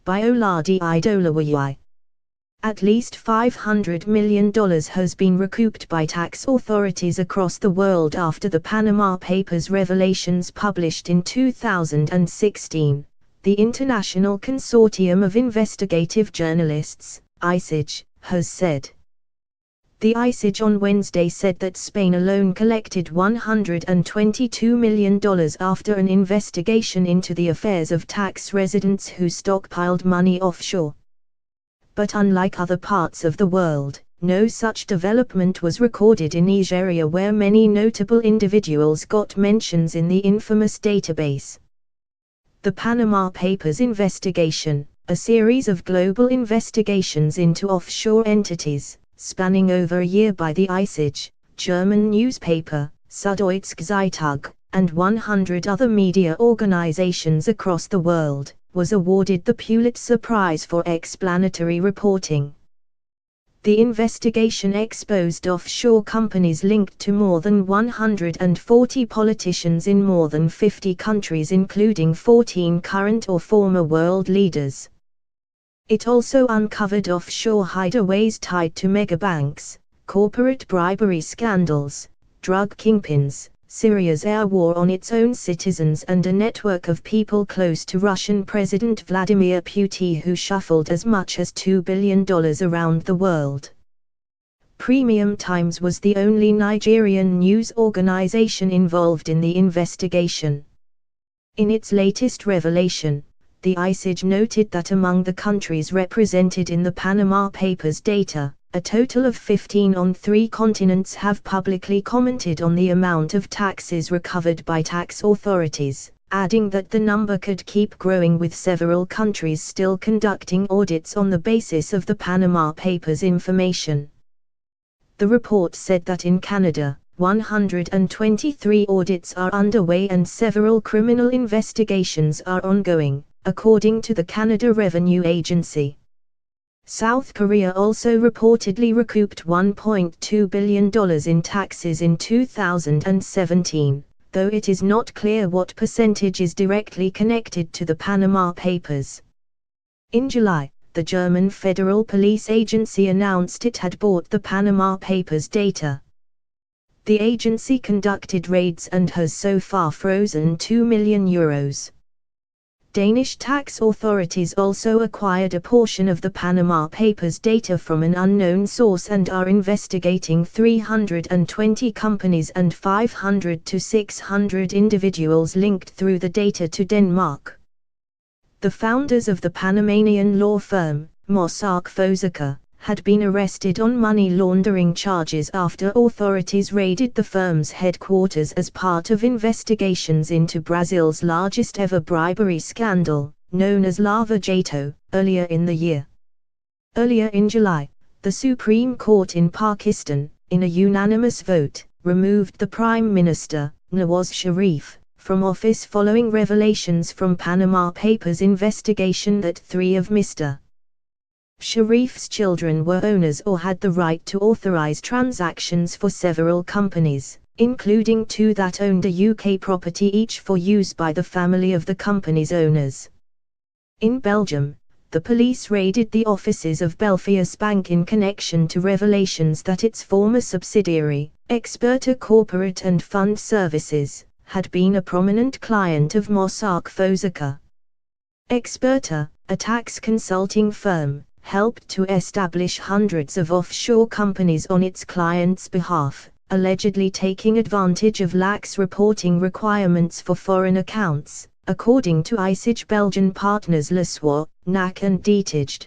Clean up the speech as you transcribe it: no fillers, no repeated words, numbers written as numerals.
by Oladi Idolawai. At least $500 million has been recouped by tax authorities across the world after the Panama Papers revelations published in 2016, the International Consortium of Investigative Journalists, ICIJ, has said. The ICIJ on Wednesday said that Spain alone collected $122 million after an investigation into the affairs of tax residents who stockpiled money offshore. But unlike other parts of the world, no such development was recorded in Nigeria, where many notable individuals got mentions in the infamous database. The Panama Papers investigation, a series of global investigations into offshore entities, spanning over a year by the ICIJ, German newspaper, Süddeutsche Zeitung, and 100 other media organizations across the world, was awarded the Pulitzer Prize for explanatory reporting. The investigation exposed offshore companies linked to more than 140 politicians in more than 50 countries, including 14 current or former world leaders. It also uncovered offshore hideaways tied to megabanks, corporate bribery scandals, drug kingpins, Syria's air war on its own citizens, and a network of people close to Russian President Vladimir Putin who shuffled as much as $2 billion around the world. Premium Times was the only Nigerian news organization involved in the investigation. In its latest revelation, the ICIJ noted that among the countries represented in the Panama Papers data, a total of 15 on 3 continents have publicly commented on the amount of taxes recovered by tax authorities, adding that the number could keep growing, with several countries still conducting audits on the basis of the Panama Papers information. The report said that in Canada, 123 audits are underway and several criminal investigations are ongoing, according to the Canada Revenue Agency. South Korea also reportedly recouped $1.2 billion in taxes in 2017, though it is not clear what percentage is directly connected to the Panama Papers. In July, the German Federal Police Agency announced it had bought the Panama Papers data. The agency conducted raids and has so far frozen €2 million. Danish tax authorities also acquired a portion of the Panama Papers data from an unknown source and are investigating 320 companies and 500 to 600 individuals linked through the data to Denmark. The founders of the Panamanian law firm, Mossack Fonseca, had been arrested on money laundering charges after authorities raided the firm's headquarters as part of investigations into Brazil's largest ever bribery scandal, known as Lava Jato, earlier in the year. Earlier in July, the Supreme Court in Pakistan, in a unanimous vote, removed the Prime Minister, Nawaz Sharif, from office following revelations from Panama Papers investigation that 3 of Mr. Sharif's children were owners or had the right to authorize transactions for several companies, including 2 that owned a UK property each for use by the family of the company's owners. In Belgium, the police raided the offices of Belfius Bank in connection to revelations that its former subsidiary, Experta Corporate and Fund Services, had been a prominent client of Mossack Fonseca. Experta, a tax consulting firm, helped to establish hundreds of offshore companies on its clients' behalf, allegedly taking advantage of lax reporting requirements for foreign accounts, according to ICIJ Belgian partners Le Soir, NAC and Detaged.